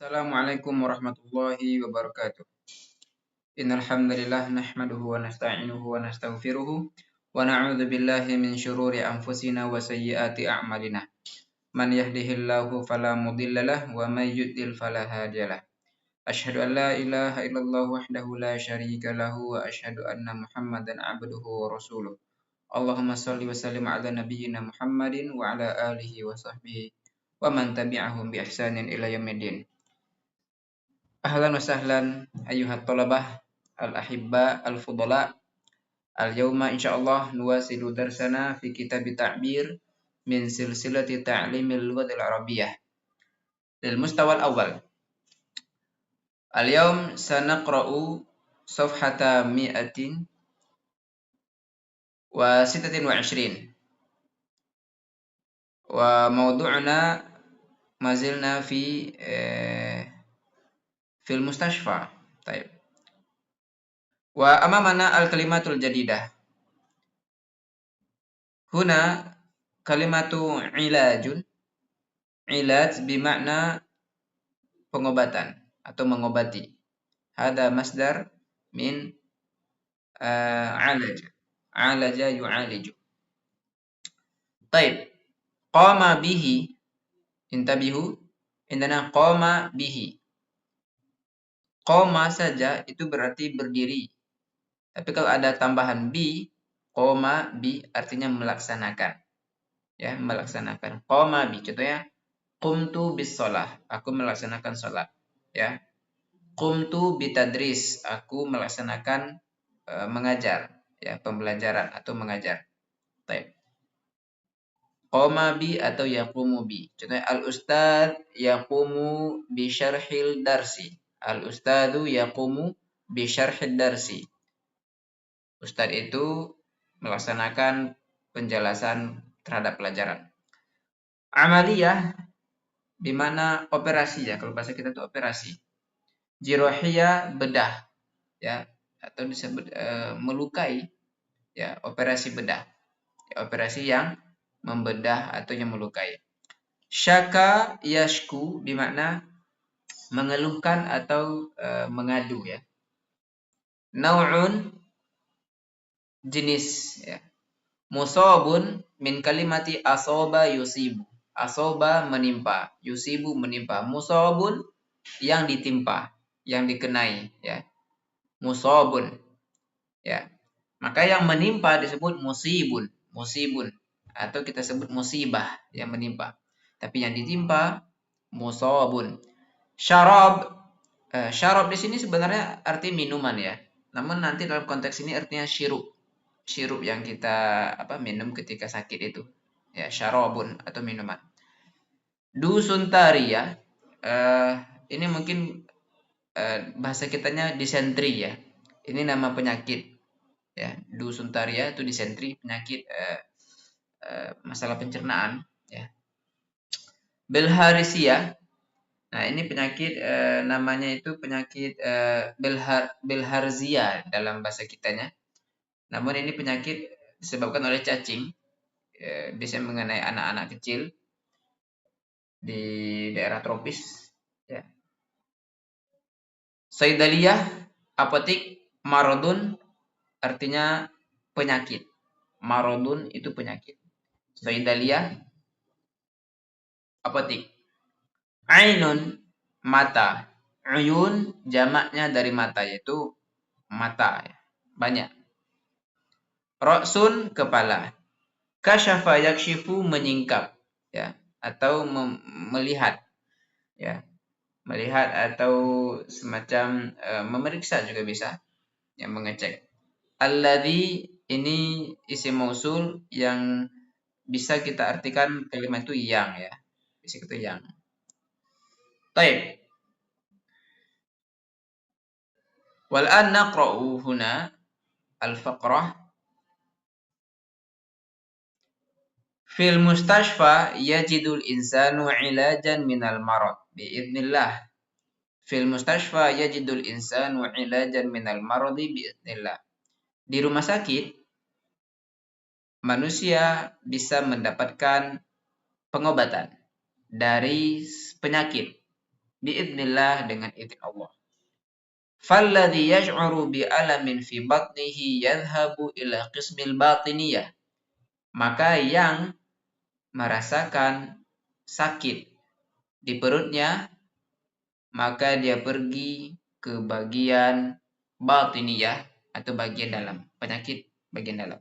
Assalamualaikum warahmatullahi wabarakatuh. Innal hamdalillah nahmaduhu wa nasta'inuhu wa nastaghfiruh wa na'udzu billahi min syururi anfusina wa sayyiati a'malina. Man yahdihillahu fala mudhillalah wa may yudlil fala hadiyalah. Asyhadu an la ilaha illallah wahdahu la syarika lahu wa asyhadu anna Muhammadan abduhu wa rasuluh. Allahumma shalli wa sallim ala nabiyyina Muhammadin wa ala alihi wa sahbihi wa man tabi'ahum bi ihsanin ila yaumiddin. Ahlan wa sahlan ayyuhat thalabah al-ahibba al-fudala. Al-yawma insyaallah nuwasilu darsana fi kitab ta'bir min silsilati ta'limil lughatil arabiyyah lil mustawa al-awwal. Al-yawm sanaqra'u safhata mi'atin wa sittatin wa ishrin wa mawdu'una mazilna fil mustashfa. Taib. Wa amamana al-kalimatul jadidah. Huna kalimatu ilajun. Ilaj bimakna pengobatan atau mengobati. Hada masdar min alaja. Alaja yu'aliju. Taib. Qama bihi. Intabihu. Indana qama bihi. Qama saja itu berarti berdiri. Tapi kalau ada tambahan bi, qama bi artinya melaksanakan. Ya, melaksanakan. Qama bi contohnya qumtu bis shalah, aku melaksanakan salat. Ya. Qumtu bitadris, aku melaksanakan mengajar, ya, pembelajaran atau mengajar. Baik. Qama bi atau yaqumu bi. Contohnya al-ustad yaqumu bi syarhil darsi. Al-ustadu yaqumu bi syarhil darsi. Ustad itu melaksanakan penjelasan terhadap pelajaran. Amaliyah bimana operasi, ya, kalau bahasa kita itu operasi. Jirohiyah bedah, ya, atau disebut melukai, ya, operasi bedah, ya, operasi yang membedah atau yang melukai. Syaka yashku bermakna mengeluhkan atau mengadu, ya. Nau'un jenis, ya. Musabun min kalimati asoba yusibu. Asoba menimpa, yusibu menimpa. Musabun yang ditimpa, yang dikenai, ya. Musabun, ya. Maka yang menimpa disebut musibun, musibun, atau kita sebut musibah yang menimpa. Tapi yang ditimpa musabun. Syarab, syarab di sini sebenarnya arti minuman, ya. Namun nanti dalam konteks ini artinya sirup yang kita minum ketika sakit itu, ya, syarabun atau minuman. Dusuntaria, ini mungkin bahasa kitanya disentri, ya. Ini nama penyakit, ya. Dusuntaria itu disentri, penyakit masalah pencernaan, ya. Bilharzia, nah ini penyakit namanya itu penyakit bilharzia dalam bahasa kitanya. Namun ini penyakit disebabkan oleh cacing, biasanya mengenai anak-anak kecil di daerah tropis, ya. Saidaliyah, apotik, marodun artinya penyakit. Marodun itu penyakit. Saidaliyah, apotik. Ainun, mata. Uyun jamaknya dari mata, yaitu mata, ya. Banyak. Roksun, kepala. Kasyafa yakshifu, menyingkap, ya, atau melihat, ya, melihat atau semacam memeriksa juga bisa, yang mengecek. Alladzi, ini isim mausul yang bisa kita artikan kalimat itu yang, ya, bisa itu yang. Baik. Wal an naqra'u huna al-faqrah. Fil mustashfa yajidul insanu ilajan minal marad biidznillah. Fil mustashfa yajidul insanu ilajan minal maradi biidznillah. Di rumah sakit manusia bisa mendapatkan pengobatan dari penyakit biidznillah, dengan izin Allah. Falladhi yash'uru bi alamin fi batnihi yadhhabu ila qismil batiniyah. Maka yang merasakan sakit di perutnya, maka dia pergi ke bagian batiniyah atau bagian dalam, penyakit bagian dalam.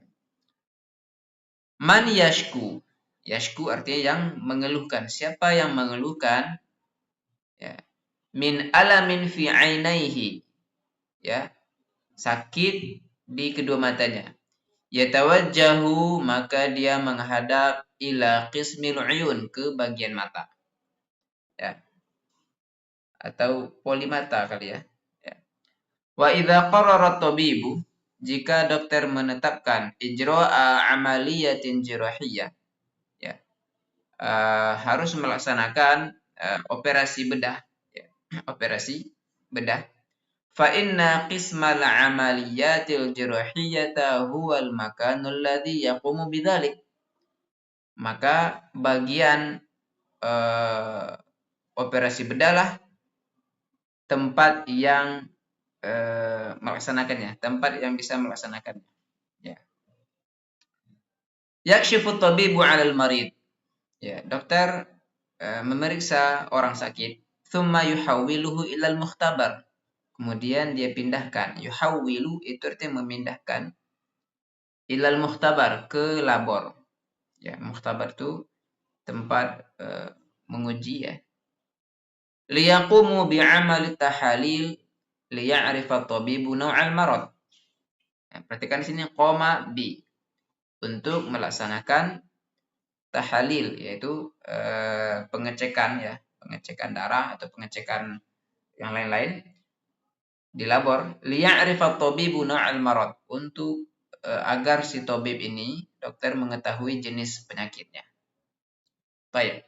Man yashku. Yashku artinya yang mengeluhkan. Siapa yang mengeluhkan? Ya. Min alamin fi ainaihi. Ya. Sakit di kedua matanya. Yatawajjahu, maka dia menghadap ila qismil uyun, ke bagian mata. Ya. Atau polimata kali ya. Ya. Wa idza qarrara tabibu, jika dokter menetapkan ijra'a amaliyatin jirahiyah, ya, harus melaksanakan operasi bedah, ya, operasi bedah. Fa inna qismal amaliyatil jirahiyata huwal makanul ladzi yaqumu bidzalik. Maka bagian operasi bedahlah tempat yang melaksanakannya, tempat yang bisa melaksanakannya. Ya. Yakshifu tabibu 'alal marid. Ya, dokter memeriksa orang sakit, thumma yuhawwiluhu ilal mukhtabar. Kemudian dia pindahkan. Yuhawwilu itu artinya memindahkan. Ilal mukhtabar, ke labor. Ya, mukhtabar itu tempat menguji ya. Liyaqumu bi'amali tahalil liya'rifa tabibu naw'al marad. Ya, perhatikan di sini qoma bi, untuk melaksanakan tahalil, yaitu pengecekan ya, pengecekan darah atau pengecekan yang lain-lain di labor. Liya'rifa tabibu naw'al marad, untuk agar si tabib ini, dokter, mengetahui jenis penyakitnya. Baik.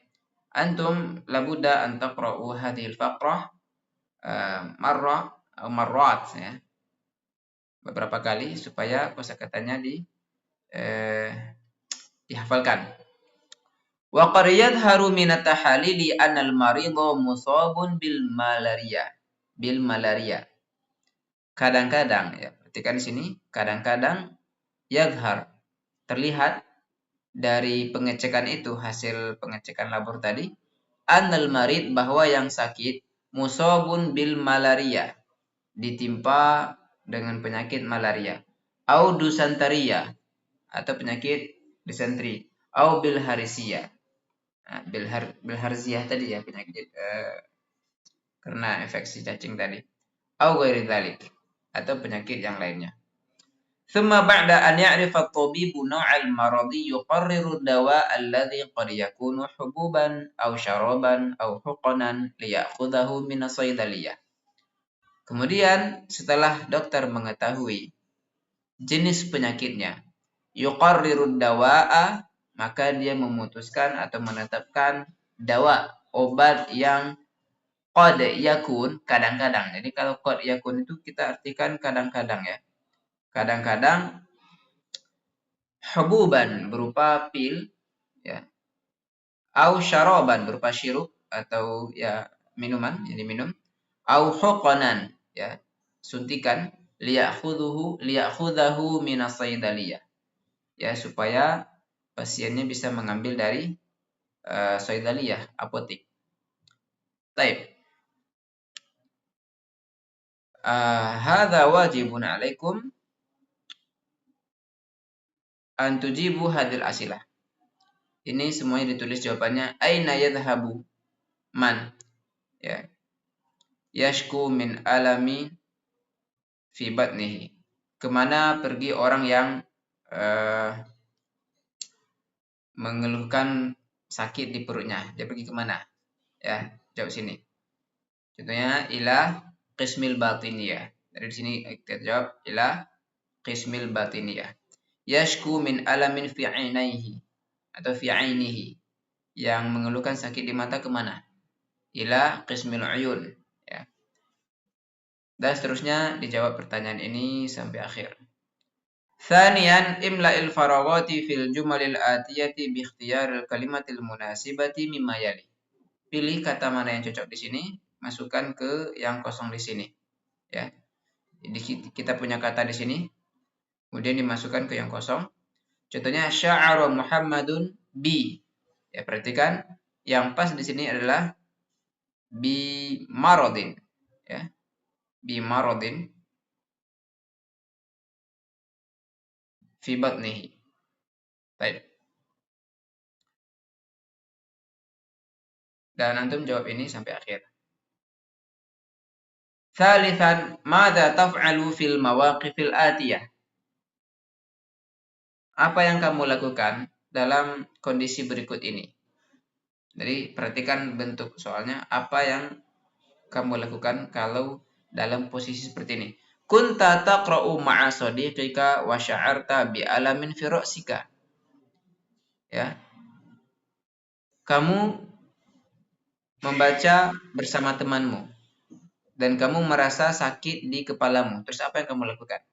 Antum labuda an taqra'u hadhil faqrah marrat ya. Beberapa kali supaya kosakatanya dihafalkan. Wa qad yadhharu min at-tahalili anna al-maridha musabun bil malaria. Bil malaria. Kadang-kadang ya, perhatikan di sini, kadang-kadang yadhhar, terlihat dari pengecekan itu, hasil pengecekan labor tadi, annal marid, bahwa yang sakit, musabun bil malaria, ditimpa dengan penyakit malaria, au dusantaria, atau penyakit disentri, au bil harisia. Nah, bil harziyah tadi ya, penyakit karena infeksi cacing tadi, au ghairi dzalik, atau penyakit yang lainnya. Thumma ba'da an ya'rifa at-tabibu naw'al maradi yuqarriru ad-dawa' alladhi qad yakunu hububan aw syaraban aw huqnan liya'khudhahu min as-saydaliyah. Kemudian setelah dokter mengetahui jenis penyakitnya, yuqarriru ad-dawa'a, maka dia memutuskan atau menetapkan dawa, obat yang qad yakun, kadang-kadang. Jadi kalau qad yakun itu kita artikan kadang-kadang ya. Kadang-kadang hububan berupa pil ya, au syaraban berupa sirup atau ya minuman yang diminum, au huqanan ya, suntikan, liya'khudhahu minas saydaliyah, ya, supaya pasiennya bisa mengambil dari saydaliyah, apotik. Baik. Hadza wajibun 'alaikum an tujibu hadil asilah. Ini semuanya ditulis jawabannya. Aina yadhhabu man ya yashku min alami fi batnihi. Kemana pergi orang yang mengeluhkan sakit di perutnya? Dia pergi kemana? Ya, jawab sini. Contohnya ila qismil batiniyah. Dari sini kita jawab ila qismil batiniyah. Yashku min alamin fi ainaihi, atau fi ainihi, yang mengeluhkan sakit di mata kemana? Ila qismil uyun ya. Dan seterusnya dijawab pertanyaan ini sampai akhir. Thaniyan imla'il faragati fil jumalil atiyati bi ikhtiyaril kalimatil munasibati mimma yali. Pilih kata mana yang cocok di sini, dimasukkan ke yang kosong di sini. Ya, jadi kita punya kata di sini, kemudian dimasukkan ke yang kosong. Contohnya sya'ara Muhammadun bi. Ya, perhatikan yang pas di sini adalah bi marodin. Ya, bi marodin fi batnihi. Baik. Dan antum jawab ini sampai akhir. Thalithan, madza taf'alu fil mawaqifil atiyah? Apa yang kamu lakukan dalam kondisi berikut ini? Jadi perhatikan bentuk soalnya, apa yang kamu lakukan kalau dalam posisi seperti ini? Kunta taqra'u ma'a sadiqika wa sya'arta bi alamin fi ra'sika. Ya. Kamu membaca bersama temanmu dan kamu merasa sakit di kepalamu. Terus apa yang kamu lakukan?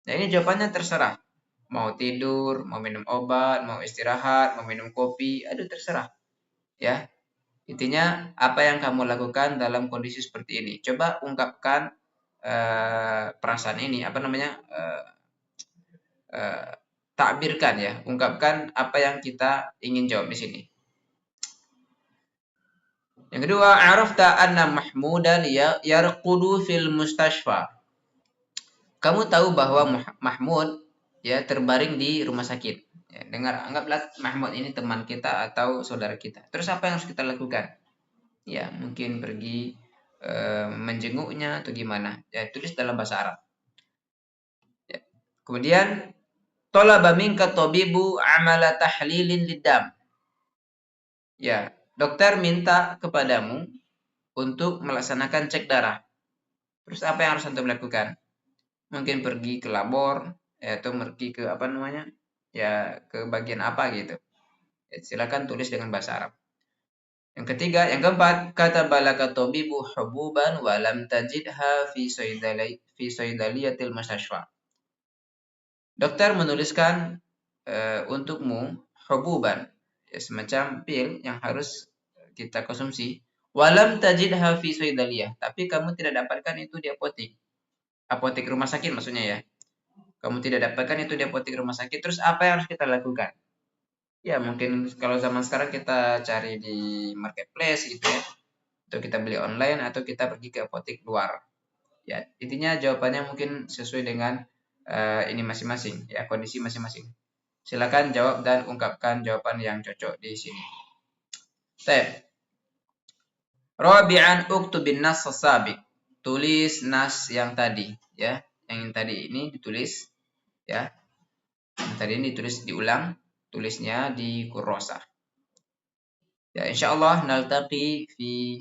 Nah, ini jawabannya terserah. Mau tidur, mau minum obat, mau istirahat, mau minum kopi, aduh terserah. Ya. Intinya apa yang kamu lakukan dalam kondisi seperti ini. Coba ungkapkan perasaan ini, apa namanya? Takbirkan ya, ungkapkan apa yang kita ingin jawab di sini. Yang kedua, arafta anna Mahmudan yarqudu fil mustashfa. Kamu tahu bahwa Mahmud ya terbaring di rumah sakit. Ya, dengar, anggaplah Mahmud ini teman kita atau saudara kita. Terus apa yang harus kita lakukan? Ya, mungkin pergi menjenguknya atau gimana? Ya, tulis dalam bahasa Arab. Ya. Kemudian talaba minka tabibu amala tahlilin lidam. Ya, dokter minta kepadamu untuk melaksanakan cek darah. Terus apa yang harus antum lakukan? Mungkin pergi ke labor, ya, atau pergi ke apa namanya? Ya, ke bagian apa gitu. Ya, silakan tulis dengan bahasa Arab. Yang ketiga, yang keempat, kata balaka tabibu hububan wa lam tajidha fi saydaliyatil mustashfa. Dokter menuliskan untukmu hububan, ya, semacam pil yang harus kita konsumsi. Walam tajidha fi saydaliyah, tapi kamu tidak dapatkan itu di apotek. Apotek rumah sakit maksudnya ya. Kamu tidak dapatkan itu di apotek rumah sakit. Terus apa yang harus kita lakukan? Ya, mungkin kalau zaman sekarang kita cari di marketplace gitu ya. Atau kita beli online atau kita pergi ke apotek luar. Ya, intinya jawabannya mungkin sesuai dengan ini masing-masing, ya, kondisi masing-masing. Silakan jawab dan ungkapkan jawaban yang cocok di sini. Step. Rabi'an uktubin nas sabiq. Tulis nas yang tadi, ya. Yang tadi ini ditulis, ya. Yang tadi ini ditulis diulang, tulisnya di kurrosa. Ya, insyaallah naltaqi fi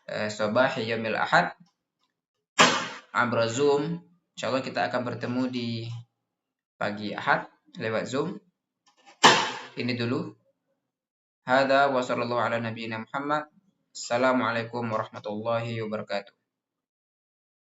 sabahi yaumil ahad abra Zoom. Insyaallah kita akan bertemu di pagi Ahad lewat Zoom. Ini dulu. Hada wa sallallahu ala nabiyyina Muhammad. Assalamualaikum warahmatullahi wabarakatuh.